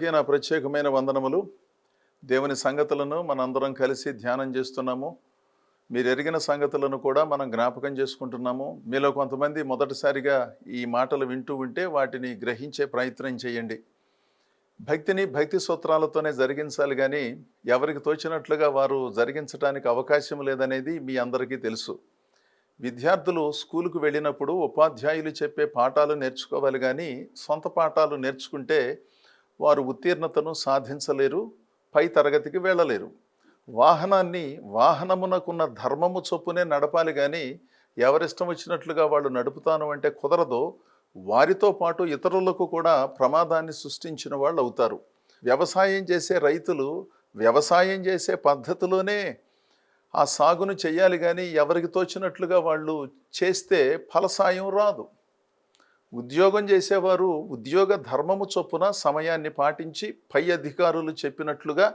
అందరికీ నా ప్రత్యేకమైన వందనములు. దేవుని సంగతులను మనందరం కలిసి ధ్యానం చేస్తున్నాము. మీరు ఎరిగిన సంగతులను కూడా మనం జ్ఞాపకం చేసుకుంటున్నాము. మీలో కొంతమంది మొదటిసారిగా ఈ మాటలు వింటూ ఉంటే వాటిని గ్రహించే ప్రయత్నం చేయండి. భక్తిని భక్తి సూత్రాలతోనే జరిగించాలి, కానీ ఎవరికి తోచినట్లుగా వారు జరిగించడానికి అవకాశం లేదనేది మీ అందరికీ తెలుసు. విద్యార్థులు స్కూలుకు వెళ్ళినప్పుడు ఉపాధ్యాయులు చెప్పే పాఠాలు నేర్చుకోవాలి, కానీ సొంత పాఠాలు నేర్చుకుంటే వారు ఉత్తీర్ణతను సాధించలేరు, పై తరగతికి వెళ్ళలేరు. వాహనాన్ని వాహనమునకున్న ధర్మము చొప్పునే నడపాలి, కానీ ఎవరిష్టం వచ్చినట్లుగా వాళ్ళు నడుపుతాను అంటే కుదరదు. వారితో పాటు ఇతరులకు కూడా ప్రమాదాన్ని సృష్టించిన వాళ్ళు అవుతారు. వ్యవసాయం చేసే రైతులు వ్యవసాయం చేసే పద్ధతిలోనే ఆ సాగును చేయాలి, కానీ ఎవరికి తోచినట్లుగా వాళ్ళు చేస్తే ఫలసాయం రాదు. ఉద్యోగం చేసేవారు ఉద్యోగ ధర్మము చొప్పున సమయాన్ని పాటించి పై అధికారులు చెప్పినట్లుగా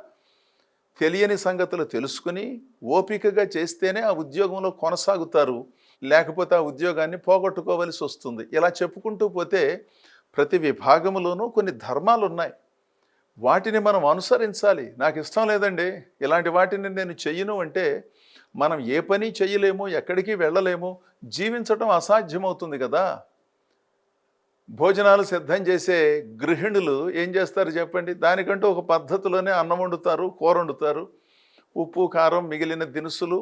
తెలియని సంగతులు తెలుసుకుని ఓపికగా చేస్తేనే ఆ ఉద్యోగంలో కొనసాగుతారు. లేకపోతే ఆ ఉద్యోగాన్ని పోగొట్టుకోవలసి వస్తుంది. ఇలా చెప్పుకుంటూ పోతే ప్రతి విభాగంలోనూ కొన్ని ధర్మాలు ఉన్నాయి. వాటిని మనం అనుసరించాలి. నాకు ఇష్టం లేదండి, ఇలాంటి వాటిని నేను చెయ్యను అంటే మనం ఏ పని చెయ్యలేము, ఎక్కడికి వెళ్ళలేము, జీవించటం అసాధ్యమవుతుంది కదా. భోజనాలు సిద్ధం చేసే గృహిణులు ఏం చేస్తారు చెప్పండి? దానికంటూ ఒక పద్ధతిలోనే అన్నం వండుతారు, కూర వండుతారు, ఉప్పు కారం మిగిలిన దినుసులు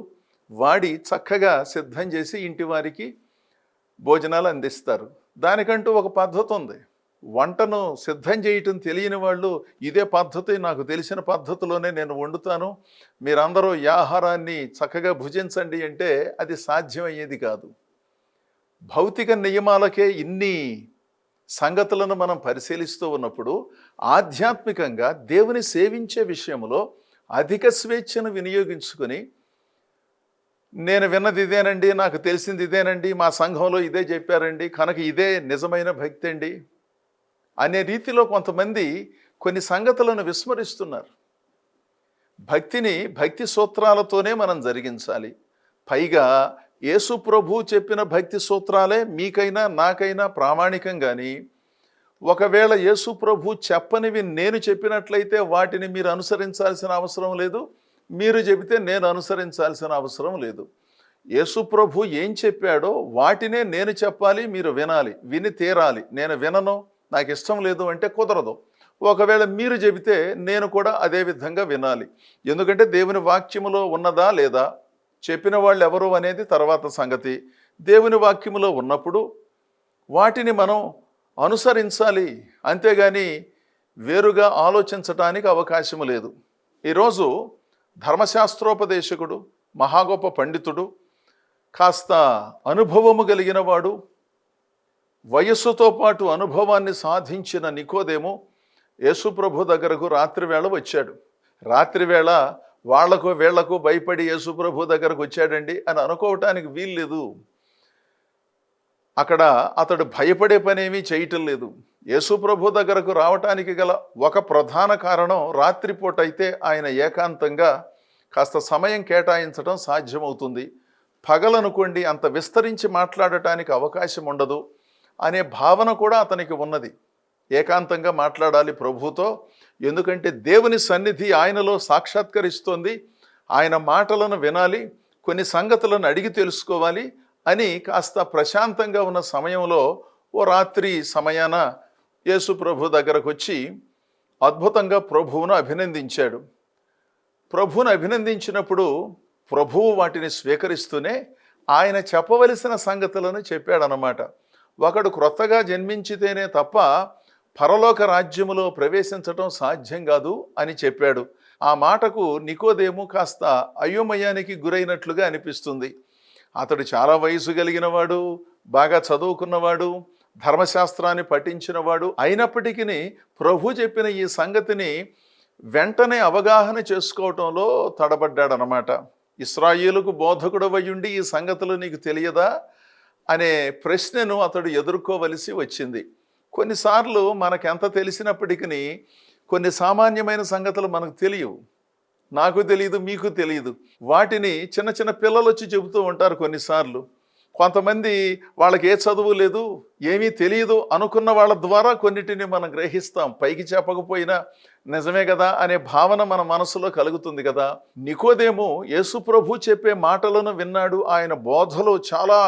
వాడి చక్కగా సిద్ధం చేసి ఇంటి వారికి భోజనాలు అందిస్తారు. దానికంటూ ఒక పద్ధతి ఉంది. వంటను సిద్ధం చేయటం తెలియని వాళ్ళు ఇదే పద్ధతి, నాకు తెలిసిన పద్ధతిలోనే నేను వండుతాను, మీరందరూ ఈ ఆహారాన్ని చక్కగా భుజించండి అంటే అది సాధ్యమయ్యేది కాదు. భౌతిక నియమాలకే ఇన్ని సంగతులను మనం పరిశీలిస్తూ ఉన్నప్పుడు ఆధ్యాత్మికంగా దేవుని సేవించే విషయంలో అధిక స్వేచ్ఛను వినియోగించుకొని నేను విన్నది ఇదేనండి, నాకు తెలిసింది ఇదేనండి, మా సంఘంలో ఇదే చెప్పారండి, కనుక ఇదే నిజమైన భక్తి అండి అనే రీతిలో కొంతమంది కొన్ని సంగతులను విస్మరిస్తున్నారు. భక్తిని భక్తి సూత్రాలతోనే మనం జరిగించాలి. పైగా యేసు ప్రభు చెప్పిన భక్తి సూత్రాలే మీకైనా నాకైనా ప్రామాణికం. కానీ ఒకవేళ యేసు ప్రభు చెప్పనివి నేను చెప్పినట్లయితే వాటిని మీరు అనుసరించాల్సిన అవసరం లేదు, మీరు చెబితే నేను అనుసరించాల్సిన అవసరం లేదు. యేసు ప్రభు ఏం చెప్పాడో వాటినే నేను చెప్పాలి, మీరు వినాలి, విని తీరాలి. నేను వినను, నాకు ఇష్టం లేదు అంటే కుదరదు. ఒకవేళ మీరు చెబితే నేను కూడా అదే విధంగా వినాలి. ఎందుకంటే దేవుని వాక్యములో ఉన్నదా లేదా, చెప్పిన వాళ్ళు ఎవరు అనేది తర్వాత సంగతి. దేవుని వాక్యములో ఉన్నప్పుడు వాటిని మనం అనుసరించాలి, అంతేగాని వేరుగా ఆలోచించటానికి అవకాశం లేదు. ఈరోజు ధర్మశాస్త్రోపదేశకుడు, మహాగొప్ప పండితుడు, కాస్త అనుభవము కలిగిన వాడు, వయస్సుతో పాటు అనుభవాన్ని సాధించిన నికోదేము యేసు ప్రభు దగ్గరకు రాత్రివేళ వచ్చాడు. రాత్రివేళ వాళ్లకు వీళ్లకు భయపడి యేసు ప్రభు దగ్గరకు వచ్చాడండి అని అనుకోవటానికి వీల్లేదు. అక్కడ అతడు భయపడే పనేమీ చేయటం లేదు. యేసు ప్రభు దగ్గరకు రావటానికి గల ఒక ప్రధాన కారణం రాత్రిపూట అయితే ఆయన ఏకాంతంగా కాస్త సమయం కేటాయించడం సాధ్యమవుతుంది. పగలనుకోండి అంత విస్తరించి మాట్లాడటానికి అవకాశం ఉండదు అనే భావన కూడా అతనికి ఉన్నది. ఏకాంతంగా మాట్లాడాలి ప్రభుతో, ఎందుకంటే దేవుని సన్నిధి ఆయనలో సాక్షాత్కరిస్తోంది, ఆయన మాటలను వినాలి, కొన్ని సంగతులను అడిగి తెలుసుకోవాలి అని కాస్త ప్రశాంతంగా ఉన్న సమయంలో ఓ రాత్రి సమయాన యేసు ప్రభు దగ్గరకు వచ్చి అద్భుతంగా ప్రభువును అభినందించాడు. ప్రభువును అభినందించినప్పుడు ప్రభువు వాటిని స్వీకరిస్తూనే ఆయన చెప్పవలసిన సంగతులను చెప్పాడనమాట. ఒకడు క్రొత్తగా జన్మించితేనే తప్ప పరలోక రాజ్యములో ప్రవేశించటం సాధ్యం కాదు అని చెప్పాడు. ఆ మాటకు నికోదేము కాస్త అయోమయానికి గురైనట్లుగా అనిపిస్తుంది. అతడు చాలా వయసు కలిగిన వాడు, బాగా చదువుకున్నవాడు, ధర్మశాస్త్రాన్ని పఠించినవాడు అయినప్పటికీ ప్రభు చెప్పిన ఈ సంగతిని వెంటనే అవగాహన చేసుకోవటంలో తడబడ్డాడనమాట. ఇశ్రాయేలుకు బోధకుడవయుండి ఈ సంగతులు నీకు తెలియదా అనే ప్రశ్నను అతడు ఎదుర్కోవలసి వచ్చింది. కొన్నిసార్లు మనకెంత తెలిసినప్పటికీ కొన్ని సామాన్యమైన సంగతులు మనకు తెలియవు. నాకు తెలియదు, మీకు తెలియదు. వాటిని చిన్న చిన్న పిల్లలు వచ్చి చెబుతూ ఉంటారు కొన్నిసార్లు. కొంతమంది వాళ్ళకి ఏ చదువు లేదు, ఏమీ తెలియదు అనుకున్న వాళ్ళ ద్వారా కొన్నిటిని మనం గ్రహిస్తాం. పైకి చెప్పకపోయినా నిజమే కదా అనే భావన మన మనసులో కలుగుతుంది కదా. నికోదేము యేసు ప్రభు చెప్పే మాటలను విన్నాడు. ఆయన బోధలు చాలా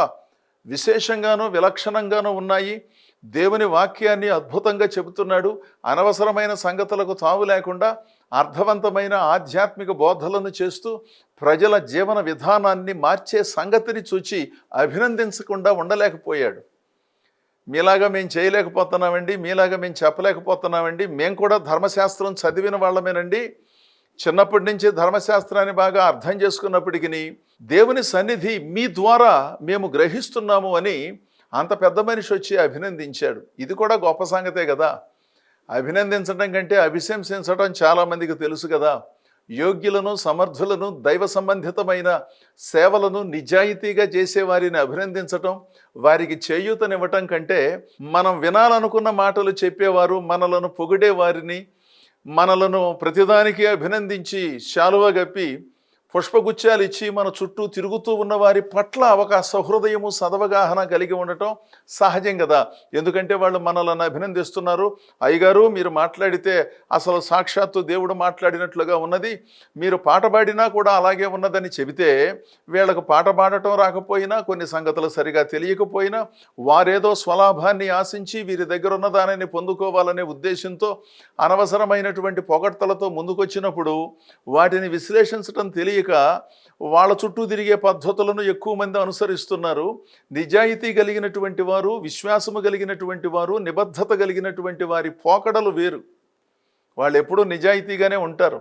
విశేషంగానూ విలక్షణంగానూ ఉన్నాయి. దేవుని వాక్యాన్ని అద్భుతంగా చెబుతున్నాడు. అనవసరమైన సంగతులకు తావు లేకుండా అర్థవంతమైన ఆధ్యాత్మిక బోధలను చేస్తూ ప్రజల జీవన విధానాన్ని మార్చే సంగతిని చూచి అభినందించకుండా ఉండలేకపోయాడు. మీలాగా మేము చేయలేకపోతున్నామండి, మీలాగా మేము చెప్పలేకపోతున్నామండి, మేము కూడా ధర్మశాస్త్రం చదివిన వాళ్ళమేనండి, చిన్నప్పటి నుంచి ధర్మశాస్త్రాన్ని బాగా అర్థం చేసుకున్నప్పటికీ దేవుని సన్నిధి మీ ద్వారా మేము గ్రహిస్తున్నాము అని అంత పెద్ద మనిషి వచ్చి అభినందించాడు. ఇది కూడా గొప్ప సంగతే కదా. అభినందించడం కంటే అభిశంసించడం చాలామందికి తెలుసు కదా. యోగ్యులను, సమర్థులను, దైవ సంబంధితమైన సేవలను నిజాయితీగా చేసేవారిని అభినందించటం, వారికి చేయూతనివ్వటం కంటే మనం వినాలనుకున్న మాటలు చెప్పేవారు, మనలను పొగిడే వారిని, మనలను ప్రతిదానికి అభినందించి శాలువ గప్పి పుష్పగుచ్చాలు ఇచ్చి మన చుట్టూ తిరుగుతూ ఉన్న వారి పట్ల ఒక సహృదయము, సదవగాహన కలిగి ఉండటం సహజం కదా. ఎందుకంటే వాళ్ళు మనలను అభినందిస్తున్నారు. అయ్యగారు మీరు మాట్లాడితే అసలు సాక్షాత్తు దేవుడు మాట్లాడినట్లుగా ఉన్నది, మీరు పాట పాడినా కూడా అలాగే ఉన్నదని చెబితే వీళ్ళకు పాట పాడటం రాకపోయినా, కొన్ని సంగతులు సరిగా తెలియకపోయినా, వారేదో స్వలాభాన్ని ఆశించి వీరి దగ్గర ఉన్న దానిని పొందుకోవాలనే ఉద్దేశంతో అనవసరమైనటువంటి పొగడ్తలతో ముందుకొచ్చినప్పుడు వాటిని విశ్లేషించడం తెలియక వాళ్ళ చుట్టూ తిరిగే పద్ధతులను ఎక్కువ మంది అనుసరిస్తున్నారు. నిజాయితీ కలిగినటువంటి వారు, విశ్వాసము కలిగినటువంటి వారు, నిబద్ధత కలిగినటువంటి వారి పోకడలు వేరు. వాళ్ళు ఎప్పుడూ నిజాయితీగానే ఉంటారు.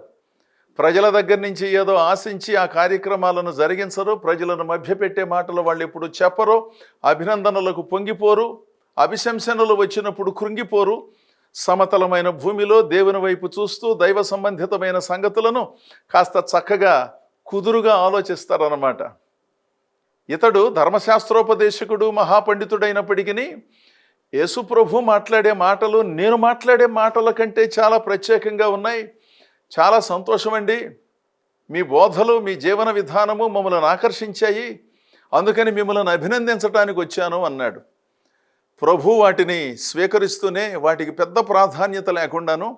ప్రజల దగ్గర నుంచి ఏదో ఆశించి ఆ కార్యక్రమాలను జరిగించరు. ప్రజలను మభ్యపెట్టే మాటలు వాళ్ళు ఎప్పుడు చెప్పరు. అభినందనలకు పొంగిపోరు. అభిశంసనలు వచ్చినప్పుడు కృంగిపోరు. సమతలమైన భూమిలో దేవుని వైపు చూస్తూ దైవ సంబంధితమైన సంగతులను కాస్త చక్కగా కుదురుగా ఆలోచిస్తారన్నమాట. ఇతడు ధర్మశాస్త్రోపదేశకుడు, మహాపండితుడైనప్పటికీ యేసు ప్రభు మాట్లాడే మాటలు నేను మాట్లాడే మాటల కంటే చాలా ప్రత్యేకంగా ఉన్నాయి. చాలా సంతోషమండి, మీ బోధలు, మీ జీవన విధానము మమ్మల్ని ఆకర్షించాయి, అందుకని మిమ్మల్ని అభినందించడానికి వచ్చాను అన్నాడు. ప్రభు వాటిని స్వీకరిస్తూనే వాటికి పెద్ద ప్రాధాన్యత లేకుండాను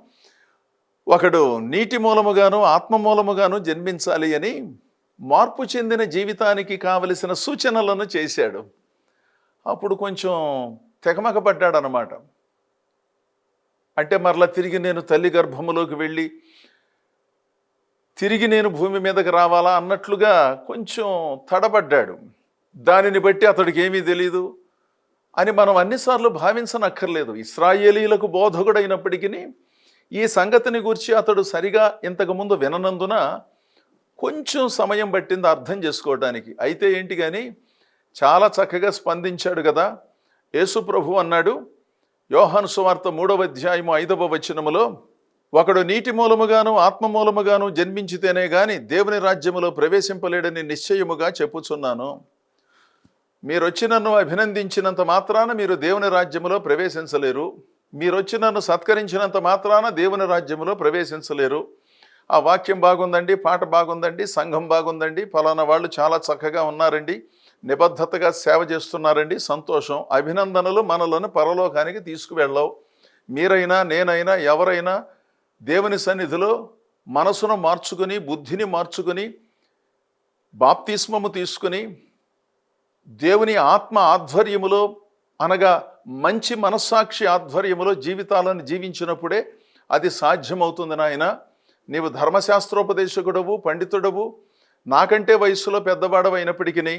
ఒకడు నీటి మూలముగాను ఆత్మ మూలముగాను జన్మించాలి అని మార్పు చెందిన జీవితానికి కావలసిన సూచనలను చేశాడు. అప్పుడు కొంచెం తెగమక పడ్డాడనమాట. అంటే మరలా తిరిగి నేను తల్లి గర్భములోకి వెళ్ళి తిరిగి నేను భూమి మీదకి రావాలా అన్నట్లుగా కొంచెం తడబడ్డాడు. దానిని బట్టి అతడికి ఏమీ తెలీదు అని మనం అన్నిసార్లు భావించనక్కర్లేదు. ఇశ్రాయేలీలకు బోధకుడైనప్పటికీ ఈ సంగతిని గురించి అతడు సరిగా ఇంతకుముందు విననందున కొంచెం సమయం పట్టింది అర్థం చేసుకోవడానికి. అయితే ఏంటి కానీ చాలా చక్కగా స్పందించాడు కదా. యేసు ప్రభు అన్నాడు యోహాను సువార్త 3వ అధ్యాయము 5వ వచనములో, ఒకడు నీటి మూలముగాను ఆత్మ మూలముగాను జన్మించితేనే గాని దేవుని రాజ్యములో ప్రవేశింపలేడని నిశ్చయముగా చెప్పుచున్నాను. మీరొచ్చి నన్ను అభినందించినంత మాత్రాన మీరు దేవుని రాజ్యములో ప్రవేశించలేరు. మీరొచ్చి నన్ను సత్కరించినంత మాత్రాన దేవుని రాజ్యములో ప్రవేశించలేరు. ఆ వాక్యం బాగుందండి, పాట బాగుందండి, సంఘం బాగుందండి, ఫలానా వాళ్ళు చాలా చక్కగా ఉన్నారండి, నిబద్ధతగా సేవ చేస్తున్నారండి, సంతోషం. అభినందనలు మనలను పరలోకానికి తీసుకువెళ్ళవు. మీరైనా నేనైనా ఎవరైనా దేవుని సన్నిధిలో మనసును మార్చుకుని, బుద్ధిని మార్చుకుని, బాప్తిస్మము తీసుకుని దేవుని ఆత్మ ఆధ్వర్యములో అనగా మంచి మనస్సాక్షి ఆధ్వర్యములో జీవితాలను జీవించినప్పుడే అది సాధ్యమవుతుంది. నాయన, నీవు ధర్మశాస్త్రోపదేశకుడవు, పండితుడవు, నాకంటే వయస్సులో పెద్దవాడవైనప్పటికీ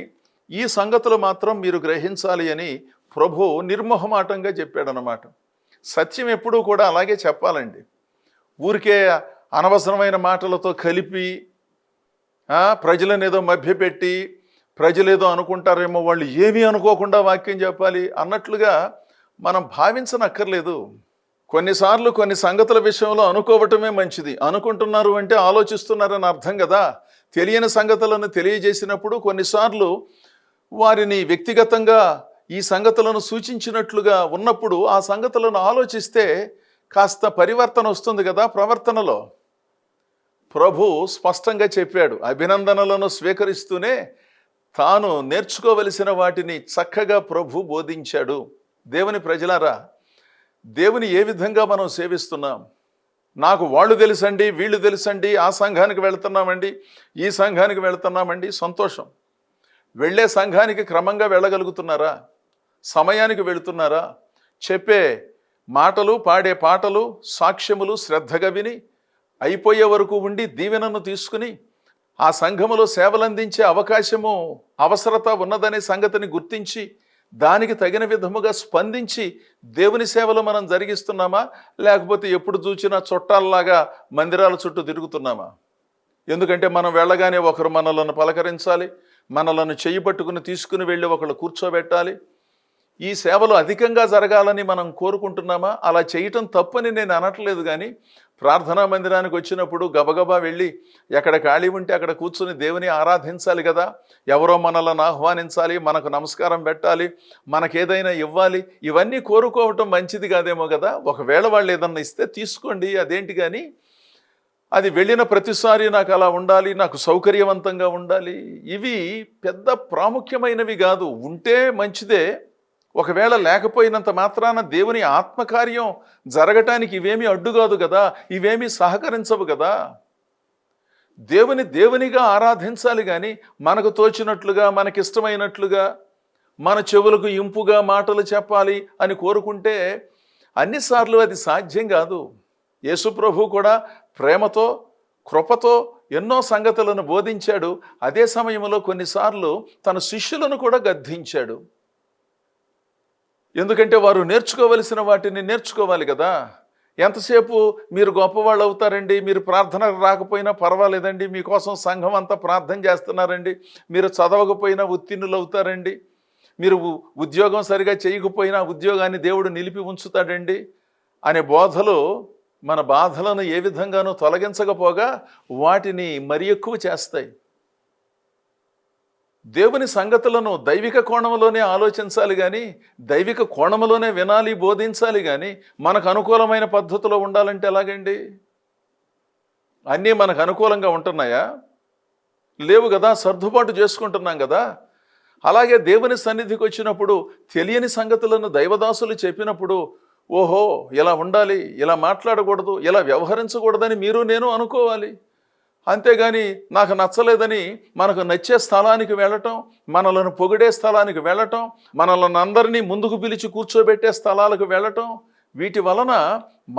ఈ సంగతులు మాత్రం మీరు గ్రహించాలి అని ప్రభు నిర్మోహమాటంగా చెప్పాడనమాట. సత్యం ఎప్పుడూ కూడా అలాగే చెప్పాలండి. ఊరికే అనవసరమైన మాటలతో కలిపి ప్రజలను ఏదో మభ్యపెట్టి ప్రజలేదో అనుకుంటారేమో, వాళ్ళు ఏమీ అనుకోకుండా వాక్యం చెప్పాలి అన్నట్లుగా మనం భావించనక్కర్లేదు. కొన్నిసార్లు కొన్ని సంగతుల విషయంలో అనుకోవటమే మంచిది. అనుకుంటున్నారు అంటే ఆలోచిస్తున్నారని అర్థం కదా. తెలియని సంగతులను తెలియజేసినప్పుడు కొన్నిసార్లు వారిని వ్యక్తిగతంగా ఈ సంగతులను సూచించినట్లుగా ఉన్నప్పుడు ఆ సంగతులను ఆలోచిస్తే కాస్త పరివర్తన వస్తుంది కదా ప్రవర్తనలో. ప్రభు స్పష్టంగా చెప్పాడు, అభినందనలను స్వీకరిస్తూనే తాను నేర్చుకోవలసిన వాటిని చక్కగా ప్రభు బోధించాడు. దేవుని ప్రజలారా, దేవుని ఏ విధంగా మనం సేవిస్తున్నాం? నాకు వాళ్ళు తెలుసండి, వీళ్ళు తెలుసండి, ఆ సంఘానికి వెళుతున్నామండి, ఈ సంఘానికి వెళుతున్నామండి, సంతోషం. వెళ్ళే సంఘానికి క్రమంగా వెళ్ళగలుగుతున్నారా? సమయానికి వెళుతున్నారా? చెప్పే మాటలు, పాడే పాటలు, సాక్ష్యములు శ్రద్ధగా విని అయిపోయే వరకు ఉండి దీవెనను తీసుకుని ఆ సంఘములో సేవలందించే అవకాశము, అవసరత ఉన్నదనే సంగతిని గుర్తించి దానికి తగిన విధముగా స్పందించి దేవుని సేవలు మనం జరిగిస్తున్నామా? లేకపోతే ఎప్పుడు చూసినా చుట్టాలలాగా మందిరాల చుట్టూ తిరుగుతున్నామా? ఎందుకంటే మనం వెళ్ళగానే ఒకరు మనలను పలకరించాలి, మనలను చెయ్యి పట్టుకుని తీసుకుని వెళ్ళి ఒకళ్ళు కూర్చోబెట్టాలి. ఈ సేవలు అధికంగా జరగాలని మనం కోరుకుంటున్నామా? అలా చేయటం తప్పని నేను అనట్లేదు, కానీ ప్రార్థనా మందిరానికి వచ్చినప్పుడు గబగబా వెళ్ళి ఎక్కడ ఖాళీ ఉంటే అక్కడ కూర్చుని దేవుని ఆరాధించాలి కదా. ఎవరో మనలను ఆహ్వానించాలి, మనకు నమస్కారం పెట్టాలి, మనకేదైనా ఇవ్వాలి, ఇవన్నీ కోరుకోవటం మంచిది కాదేమో కదా. ఒకవేళ వాళ్ళు ఏదన్నా ఇస్తే తీసుకోండి, అదేంటి. కానీ అది వెళ్ళిన ప్రతిసారి నాకు అలా ఉండాలి, నాకు సౌకర్యవంతంగా ఉండాలి, ఇవి పెద్ద ప్రాముఖ్యమైనవి కాదు. ఉంటే మంచిదే, ఒకవేళ లేకపోయినంత మాత్రాన దేవుని ఆత్మకార్యం జరగటానికి ఇవేమీ అడ్డు కాదు కదా, ఇవేమీ సహకరించవు కదా. దేవునిగా ఆరాధించాలి, కానీ మనకు తోచినట్లుగా, మనకిష్టమైనట్లుగా, మన చెవులకు ఇంపుగా మాటలు చెప్పాలి అని కోరుకుంటే అన్నిసార్లు అది సాధ్యం కాదు. యేసు ప్రభు కూడా ప్రేమతో, కృపతో ఎన్నో సంగతులను బోధించాడు. అదే సమయంలో కొన్నిసార్లు తన శిష్యులను కూడా గద్దించాడు. ఎందుకంటే వారు నేర్చుకోవలసిన వాటిని నేర్చుకోవాలి కదా. ఎంతసేపు మీరు గొప్పవాళ్ళు అవుతారండి, మీరు ప్రార్థనకు రాకపోయినా పర్వాలేదండి, మీకోసం సంఘం అంతా ప్రార్థన చేస్తున్నారండి, మీరు చదవకపోయినా ఉత్తీర్ణులు అవుతారండి, మీరు ఉద్యోగం సరిగా చేయకపోయినా ఉద్యోగాన్ని దేవుడు నిలిపి ఉంచుతాడండి అనే బోధలు మన బాధలను ఏ విధంగానూ తొలగించకపోగా వాటిని మరి ఎక్కువ చేస్తాయి. దేవుని సంగతులను దైవిక కోణంలోనే ఆలోచించాలి, కానీ దైవిక కోణంలోనే వినాలి, బోధించాలి, కానీ మనకు అనుకూలమైన పద్ధతిలో ఉండాలంటే ఎలాగండి? అన్నీ మనకు అనుకూలంగా ఉంటున్నాయా? లేవు కదా, సర్దుబాటు చేసుకుంటున్నాం కదా. అలాగే దేవుని సన్నిధికి వచ్చినప్పుడు తెలియని సంగతులను దైవదాసులు చెప్పినప్పుడు, ఓహో ఇలా ఉండాలి, ఇలా మాట్లాడకూడదు, ఇలా వ్యవహరించకూడదని మీరు నేను అనుకోవాలి. అంతేగాని నాకు నచ్చలేదని మనకు నచ్చే స్థలానికి వెళ్ళటం, మనలను పొగిడే స్థలానికి వెళ్ళటం, మనలను అందరినీ ముందుకు పిలిచి కూర్చోబెట్టే స్థలాలకు వెళ్ళటం, వీటి వలన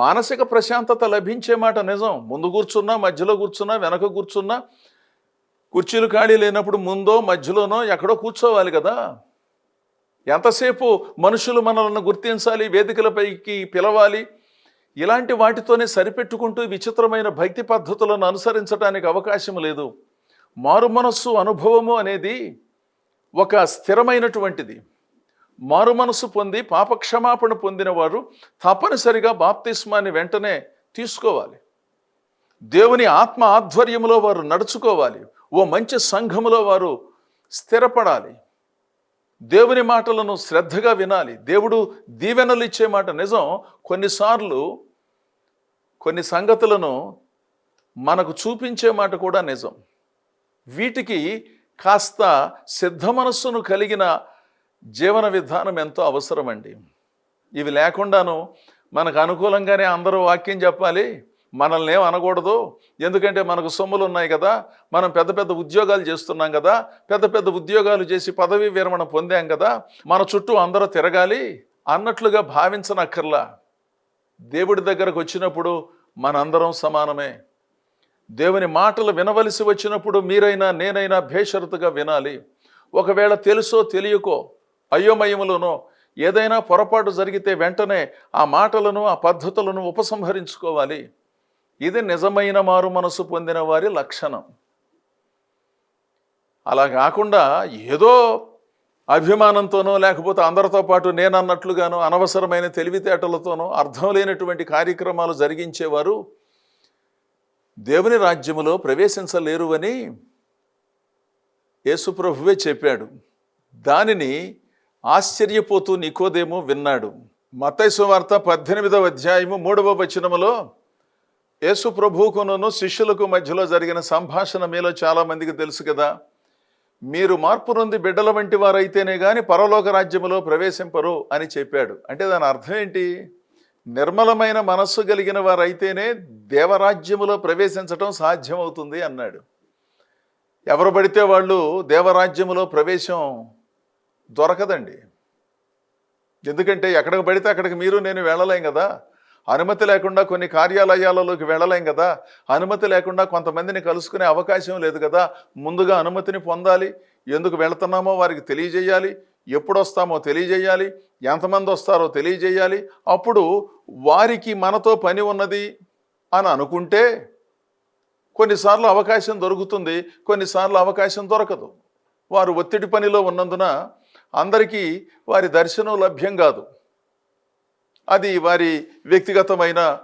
మానసిక ప్రశాంతత లభించే మాట నిజం. ముందు కూర్చున్నా, మధ్యలో కూర్చున్నా, వెనక కూర్చున్నా, కుర్చీలు ఖాళీ లేనప్పుడు ముందో మధ్యలోనో ఎక్కడో కూర్చోవాలి కదా. ఎంతసేపు మనుషులు మనలను గుర్తించాలి, వేదికలపైకి పిలవాలి, ఇలాంటి వాటితోనే సరిపెట్టుకుంటూ విచిత్రమైన భక్తి పద్ధతులను అనుసరించడానికి అవకాశం లేదు. మారు మనస్సు అనుభవము అనేది ఒక స్థిరమైనటువంటిది. మారు మనస్సు పొంది పాపక్షమాపణ పొందిన వారు తప్పనిసరిగా బాప్తిస్మాన్ని వెంటనే తీసుకోవాలి. దేవుని ఆత్మ ఆధ్వర్యంలో వారు నడుచుకోవాలి. ఓ మంచి సంఘములో వారు స్థిరపడాలి. దేవుని మాటలను శ్రద్ధగా వినాలి. దేవుడు దీవెనలు ఇచ్చే మాట నిజం. కొన్నిసార్లు కొన్ని సంగతులను మనకు చూపించే మాట కూడా నిజం. వీటికి కాస్త సిద్ధ మనస్సును కలిగిన జీవన విధానం ఎంతో అవసరమండి. ఇవి లేకుండాను మనకు అనుకూలంగానే అందరూ వాక్యం చెప్పాలి, మనల్ని ఏం అనకూడదు, ఎందుకంటే మనకు సొమ్ములు ఉన్నాయి కదా, మనం పెద్ద పెద్ద ఉద్యోగాలు చేస్తున్నాం కదా, పెద్ద పెద్ద ఉద్యోగాలు చేసి పదవీ విరమణ పొందాం కదా, మన చుట్టూ అందరూ తిరగాలి అన్నట్లుగా భావించనక్కర్లా. దేవుడి దగ్గరకు వచ్చినప్పుడు మనందరం సమానమే. దేవుని మాటలు వినవలసి వచ్చినప్పుడు మీరైనా నేనైనా బేషరతుగా వినాలి. ఒకవేళ తెలుసో తెలియకో అయోమయములోనో ఏదైనా పొరపాటు జరిగితే వెంటనే ఆ మాటలను, ఆ పద్ధతులను ఉపసంహరించుకోవాలి. ఇది నిజమైన మారు మనసు పొందిన వారి లక్షణం. అలా కాకుండా ఏదో అభిమానంతోనో లేకపోతే అందరితో పాటు నేనన్నట్లుగానో అనవసరమైన తెలివితేటలతోనో అర్థం లేనటువంటి కార్యక్రమాలు జరిగించేవారు దేవుని రాజ్యములో ప్రవేశించలేరు అని యేసుప్రభువే చెప్పాడు. దానిని ఆశ్చర్యపోతూ నికోదేము విన్నాడు. మత్తయి సువార్త 18వ అధ్యాయము 3వ వచనములో యేసు ప్రభువుకును శిష్యులకు మధ్యలో జరిగిన సంభాషణ మీలో చాలామందికి తెలుసు కదా. మీరు మార్పు నొంది బిడ్డల వంటి వారైతేనే గాని పరలోక రాజ్యములో ప్రవేశింపరు అని చెప్పాడు. అంటే దాని అర్థం ఏంటి? నిర్మలమైన మనస్సు కలిగిన వారైతేనే దేవరాజ్యములో ప్రవేశించటం సాధ్యమవుతుంది అన్నాడు. ఎవరు పడితే వాళ్ళు దేవరాజ్యములో ప్రవేశం దొరకదండి. ఎందుకంటే ఎక్కడికి పడితే అక్కడికి మీరు నేను వెళ్ళలేం కదా. అనుమతి లేకుండా కొన్ని కార్యాలయాలలోకి వెళ్ళలేం కదా. అనుమతి లేకుండా కొంతమందిని కలుసుకునే అవకాశం లేదు కదా. ముందుగా అనుమతిని పొందాలి. ఎందుకు వెళుతున్నామో వారికి తెలియజేయాలి. ఎప్పుడు వస్తామో తెలియజేయాలి. ఎంతమంది వస్తారో తెలియజేయాలి. అప్పుడు వారికి మనతో పని ఉన్నది అని అనుకుంటే కొన్నిసార్లు అవకాశం దొరుకుతుంది, కొన్నిసార్లు అవకాశం దొరకదు. వారు ఒత్తిడి పనిలో ఉన్నందున అందరికీ వారి దర్శనం లభ్యం కాదు. అది వారి వ్యక్తిగతమైన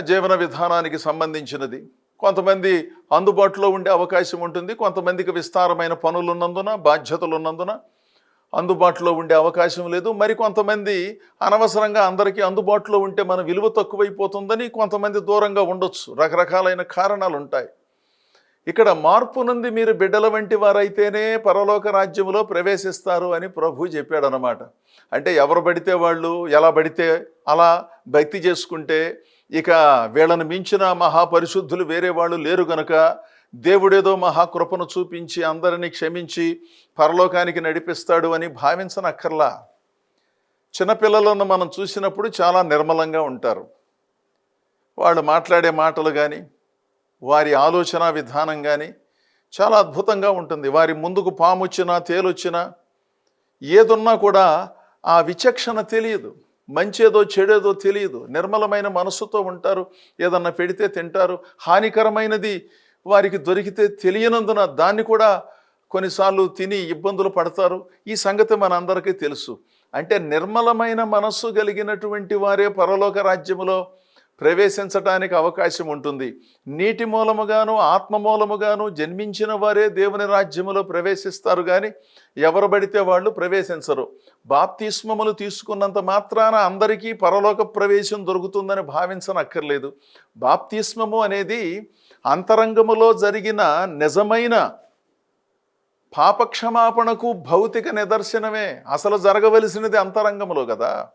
జీవన విధానానికి సంబంధించినది. కొంతమంది అందుబాటులో ఉండే అవకాశం ఉంటుంది, కొంతమందికి విస్తారమైన పనులు ఉన్నందున, బాధ్యతలు ఉన్నందున అందుబాటులో ఉండే అవకాశం లేదు. మరి కొంతమంది అనవసరంగా అందరికీ అందుబాటులో ఉంటే మన విలువ తక్కువైపోతుందని కొంతమంది దూరంగా ఉండొచ్చు. రకరకాలైన కారణాలు ఉంటాయి. ఇక్కడ మార్పు నుండి మీరు బిడ్డల వంటి వారైతేనే పరలోక రాజ్యములో ప్రవేశిస్తారు అని ప్రభు చెప్పాడనమాట. అంటే ఎవరు పడితే వాళ్ళు ఎలా పడితే అలా భక్తి చేసుకుంటే ఇక వీళ్ళని మించిన మహాపరిశుద్ధులు వేరే వాళ్ళు లేరు గనుక దేవుడేదో మహాకృపను చూపించి అందరినీ క్షమించి పరలోకానికి నడిపిస్తాడు అని భావించనక్కర్లా. చిన్నపిల్లలను మనం చూసినప్పుడు చాలా నిర్మలంగా ఉంటారు. వాళ్ళు మాట్లాడే మాటలు కానీ వారి ఆలోచన విధానం కానీ చాలా అద్భుతంగా ఉంటుంది. వారి ముందుకు పాము వచ్చినా తేలొచ్చినా ఏదున్నా కూడా ఆ విచక్షణ తెలియదు. మంచేదో చెడేదో తెలియదు. నిర్మలమైన మనస్సుతో ఉంటారు. ఏదన్నా పెడితే తింటారు. హానికరమైనది వారికి దొరికితే తెలియనందున దాన్ని కూడా కొన్నిసార్లు తిని ఇబ్బందులు పడతారు. ఈ సంగతి మనందరికీ తెలుసు. అంటే నిర్మలమైన మనస్సు కలిగినటువంటి వారే పరలోక రాజ్యములో ప్రవేశించడానికి అవకాశం ఉంటుంది. నీటి మూలముగాను ఆత్మ మూలముగాను జన్మించిన వారే దేవుని రాజ్యములో ప్రవేశిస్తారు కానీ ఎవరు పడితే వాళ్ళు ప్రవేశించరు. బాప్తిస్మములు తీసుకున్నంత మాత్రాన అందరికీ పరలోక ప్రవేశం దొరుకుతుందని భావించనక్కర్లేదు. బాప్తిస్మము అనేది అంతరంగములో జరిగిన నిజమైన పాపక్షమాపణకు భౌతిక నిదర్శనమే. అసలు జరగవలసినది అంతరంగములో కదా.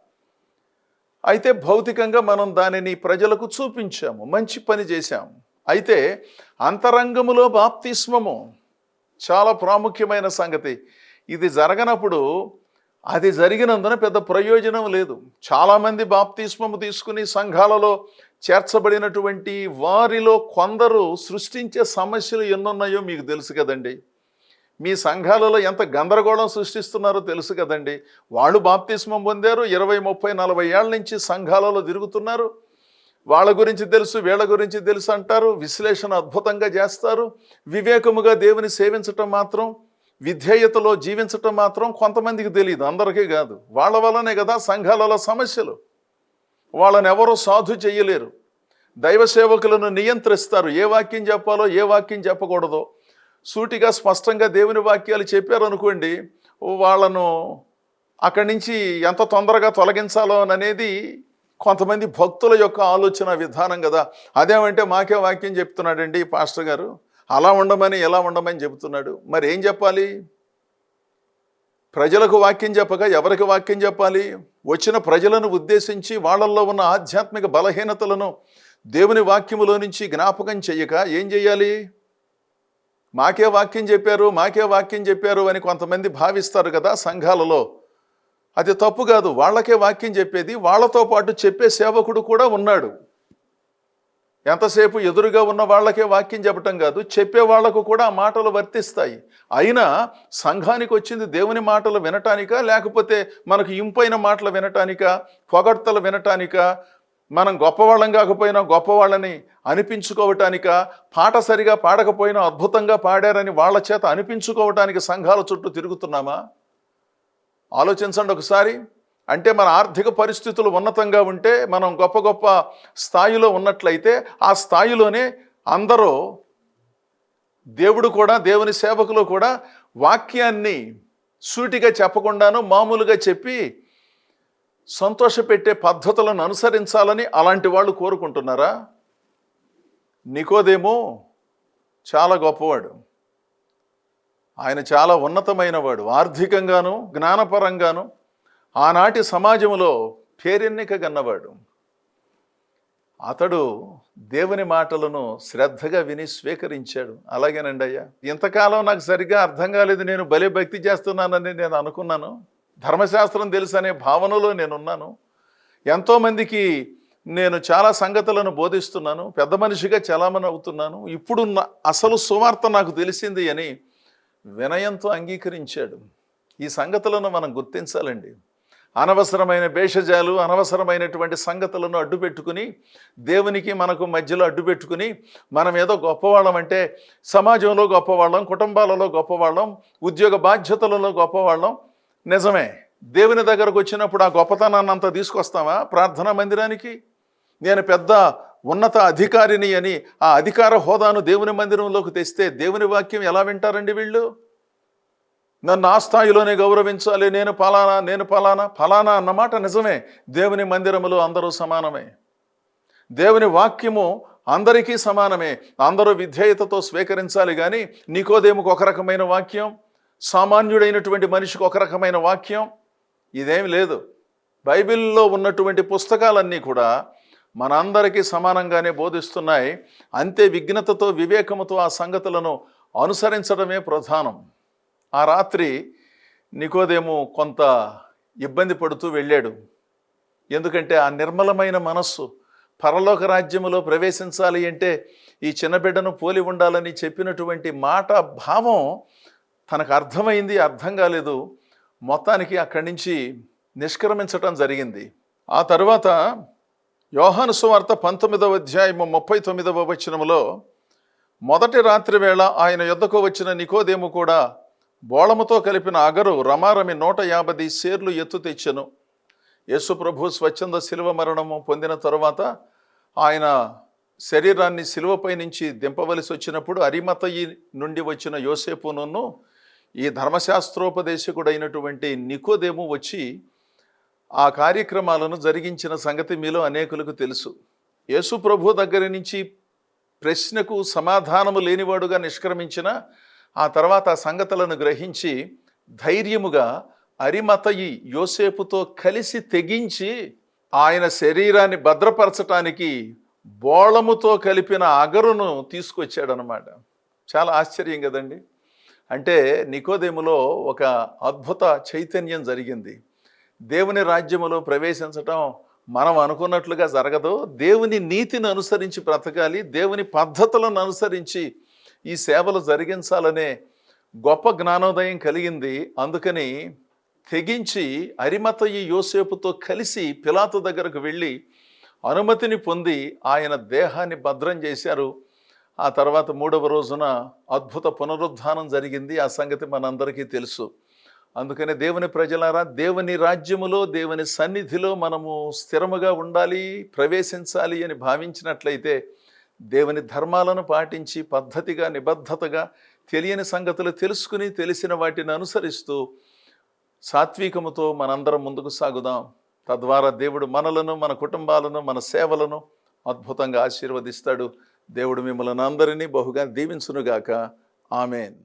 అయితే భౌతికంగా మనం దానిని ప్రజలకు చూపించాము, మంచి పని చేశాము. అయితే అంతరంగములో బాప్తిస్మము చాలా ప్రాముఖ్యమైన సంగతి. ఇది జరగనప్పుడు అది జరిగినందున పెద్ద ప్రయోజనం లేదు. చాలామంది బాప్తిస్మము తీసుకుని సంఘాలలో చేర్చబడినటువంటి వారిలో కొందరు సృష్టించే సమస్యలు ఎన్నున్నాయో మీకు తెలుసు కదండి. మీ సంఘాలలో ఎంత గందరగోళం సృష్టిస్తున్నారో తెలుసు కదండి. వాళ్ళు బాప్తిస్మం పొందారు, 20, 30, 40 ఏళ్ళ నుంచి సంఘాలలో తిరుగుతున్నారు. వాళ్ళ గురించి తెలుసు, వీళ్ళ గురించి తెలుసు అంటారు. విశ్లేషణ అద్భుతంగా చేస్తారు. వివేకముగా దేవుని సేవించటం మాత్రం, విధేయతలో జీవించటం మాత్రం కొంతమందికి తెలియదు, అందరికీ కాదు. వాళ్ళ వల్లనే కదా సంఘాలలో సమస్యలు. వాళ్ళని ఎవరో సాధు చేయలేరు. దైవ సేవకులను నియంత్రిస్తారు. ఏ వాక్యం చెప్పాలో ఏ వాక్యం చెప్పకూడదో సూటిగా స్పష్టంగా దేవుని వాక్యాలు చెప్పారనుకోండి, వాళ్ళను అక్కడి నుంచి ఎంత తొందరగా తొలగించాలో అనేది కొంతమంది భక్తుల యొక్క ఆలోచన విధానం కదా. అదేమంటే మాకే వాక్యం చెప్తున్నాడండి పాస్టర్ గారు, అలా ఉండమని ఎలా ఉండమని చెబుతున్నాడు. మరి ఏం చెప్పాలి? ప్రజలకు వాక్యం చెప్పగా ఎవరికి వాక్యం చెప్పాలి? వచ్చిన ప్రజలను ఉద్దేశించి వాళ్ళల్లో ఉన్న ఆధ్యాత్మిక బలహీనతలను దేవుని వాక్యములో నుంచి జ్ఞాపకం చేయక ఏం చేయాలి? మాకే వాక్యం చెప్పారు, మాకే వాక్యం చెప్పారు అని కొంతమంది భావిస్తారు కదా సంఘాలలో. అది తప్పు కాదు. వాళ్ళకే వాక్యం చెప్పేది, వాళ్ళతో పాటు చెప్పే సేవకుడు కూడా ఉన్నాడు. ఎంతసేపు ఎదురుగా ఉన్న వాళ్ళకే వాక్యం చెప్పటం కాదు, చెప్పే వాళ్లకు కూడా ఆ మాటలు వర్తిస్తాయి. అయినా సంఘానికి వచ్చింది దేవుని మాటలు వినటానికా, లేకపోతే మనకు ఇంపైన మాటలు వినటానికా, పొగడ్తలు వినటానికా, మనం గొప్పవాళ్ళం కాకపోయినా గొప్పవాళ్ళని అనిపించుకోవటానికా, పాట సరిగా పాడకపోయినా అద్భుతంగా పాడారని వాళ్ళ చేత అనిపించుకోవటానికి సంఘాల చుట్టూ తిరుగుతున్నామా? ఆలోచించండి ఒకసారి. అంటే మన ఆర్థిక పరిస్థితులు ఉన్నతంగా ఉంటే, మనం గొప్ప గొప్ప స్థాయిలో ఉన్నట్లయితే ఆ స్థాయిలోనే అందరూ దేవుడు కూడా, దేవుని సేవకులు కూడా వాక్యాన్ని సూటిగా చెప్పకుండాను మామూలుగా చెప్పి సంతోషపెట్టే పద్ధతులను అనుసరించాలని అలాంటి వాళ్ళు కోరుకుంటున్నారా? నికోదేము చాలా గొప్పవాడు. ఆయన చాలా ఉన్నతమైన వాడు, ఆర్థికంగాను జ్ఞానపరంగాను ఆనాటి సమాజంలో పేరెన్నిక గన్నవాడు. అతడు దేవుని మాటలను శ్రద్ధగా విని స్వీకరించాడు. అలాగేనండి అయ్యా, ఇంతకాలం నాకు సరిగ్గా అర్థం కాలేదు, నేను భలే భక్తి చేస్తున్నానని నేను అనుకున్నాను, ధర్మశాస్త్రం తెలుసు అనే భావనలో నేనున్నాను, ఎంతోమందికి నేను చాలా సంగతులను బోధిస్తున్నాను, పెద్ద మనిషిగా చలామణి అవుతున్నాను, ఇప్పుడు అసలు సువార్త నాకు తెలిసింది అని వినయంతో అంగీకరించాడు. ఈ సంగతులను మనం గుర్తించాలండి. అనవసరమైన భేషజాలు, అనవసరమైనటువంటి సంగతులను అడ్డుపెట్టుకుని, దేవునికి మనకు మధ్యలో అడ్డుపెట్టుకుని, మనం ఏదో గొప్పవాళ్ళం అంటే సమాజంలో గొప్పవాళ్ళం, కుటుంబాలలో గొప్పవాళ్ళం, ఉద్యోగ బాధ్యతలలో గొప్పవాళ్ళం. నిజమే, దేవుని దగ్గరకు వచ్చినప్పుడు ఆ గొప్పతనాన్ని అంతా తీసుకొస్తామా ప్రార్థనా మందిరానికి? నేను పెద్ద ఉన్నత అధికారిని అని ఆ అధికార హోదాను దేవుని మందిరంలోకి తెస్తే దేవుని వాక్యం ఎలా వింటారండి వీళ్ళు? నన్ను ఆ స్థాయిలోనే గౌరవించాలి, నేను ఫలానా అన్నమాట నిజమే. దేవుని మందిరములో అందరూ సమానమే, దేవుని వాక్యము అందరికీ సమానమే, అందరూ విధేయతతో స్వీకరించాలి. కానీ నికోదేముకు ఒక రకమైన వాక్యం, సామాన్యుడైనటువంటి మనిషికి ఒక రకమైన వాక్యం, ఇదేమి లేదు. బైబిల్లో ఉన్నటువంటి పుస్తకాలన్నీ కూడా మనందరికీ సమానంగానే బోధిస్తున్నాయి. అంతే విఘ్నతతో వివేకముతో ఆ సంగతులను అనుసరించడమే ప్రధానం. ఆ రాత్రి నికోదేము కొంత ఇబ్బంది పడుతూ వెళ్ళాడు. ఎందుకంటే ఆ నిర్మలమైన మనస్సు పరలోక రాజ్యములో ప్రవేశించాలి అంటే ఈ చిన్న బిడ్డను పోలి ఉండాలని చెప్పినటువంటి మాట భావం తనకు అర్థమైంది, అర్థం కాలేదు. మొత్తానికి అక్కడి నుంచి నిష్క్రమించటం జరిగింది. ఆ తరువాత యోహాను సువార్త 19వ అధ్యాయము 39వ వచనములో, మొదటి రాత్రి వేళ ఆయన యొద్దకు వచ్చిన నికోదేము కూడా బోళముతో కలిపిన అగరు రమారమి 150 సేర్లు ఎత్తు తెచ్చెను. యేసు ప్రభు స్వచ్ఛంద శిలువ మరణము పొందిన తరువాత ఆయన శరీరాన్ని శిలువపై నుంచి దింపవలసి వచ్చినప్పుడు అరిమతయి నుండి వచ్చిన యోసేపును ఈ ధర్మశాస్త్రోపదేశకుడైనటువంటి నికోదేము వచ్చి ఆ కార్యక్రమాలను జరిగించిన సంగతి మీలో అనేకులకు తెలుసు. యేసు ప్రభు దగ్గర నుంచి ప్రశ్నకు సమాధానము లేనివాడుగా నిష్క్రమించిన ఆ తర్వాత ఆ సంగతులను గ్రహించి ధైర్యముగా అరిమతయి యోసేపుతో కలిసి తెగించి ఆయన శరీరాన్ని భద్రపరచటానికి బోళముతో కలిపిన అగరును తీసుకొచ్చాడనమాట. చాలా ఆశ్చర్యం కదండి. అంటే నికోదేములో ఒక అద్భుత చైతన్యం జరిగింది. దేవుని రాజ్యములో ప్రవేశించటం మనం అనుకున్నట్లుగా జరగదు. దేవుని నీతిని అనుసరించి బ్రతకాలి, దేవుని పద్ధతులను అనుసరించి ఈ సేవలు జరిగించాలనే గొప్ప జ్ఞానోదయం కలిగింది. అందుకని తెగించి అరిమతయి యోసేపుతో కలిసి పిలాతు దగ్గరకు వెళ్ళి అనుమతిని పొంది ఆయన దేహాన్ని భద్రం చేశారు. ఆ తర్వాత 3వ రోజున అద్భుత పునరుద్ధానం జరిగింది. ఆ సంగతి మనందరికీ తెలుసు. అందుకనే దేవుని ప్రజలారా, దేవుని రాజ్యములో దేవుని సన్నిధిలో మనము స్థిరముగా ఉండాలి, ప్రవేశించాలి అని భావించినట్లయితే దేవుని ధర్మాలను పాటించి పద్ధతిగా నిబద్ధతగా తెలియని సంగతులు తెలుసుకుని తెలిసిన వాటిని అనుసరిస్తూ సాత్వికముతో మనందరం ముందుకు సాగుదాం. తద్వారా దేవుడు మనలను, మన కుటుంబాలను, మన సేవలను అద్భుతంగా ఆశీర్వదిస్తాడు. దేవుడు మిమ్మల్ని అందరినీ బహుగా దీవించునుగాక. ఆమెన్.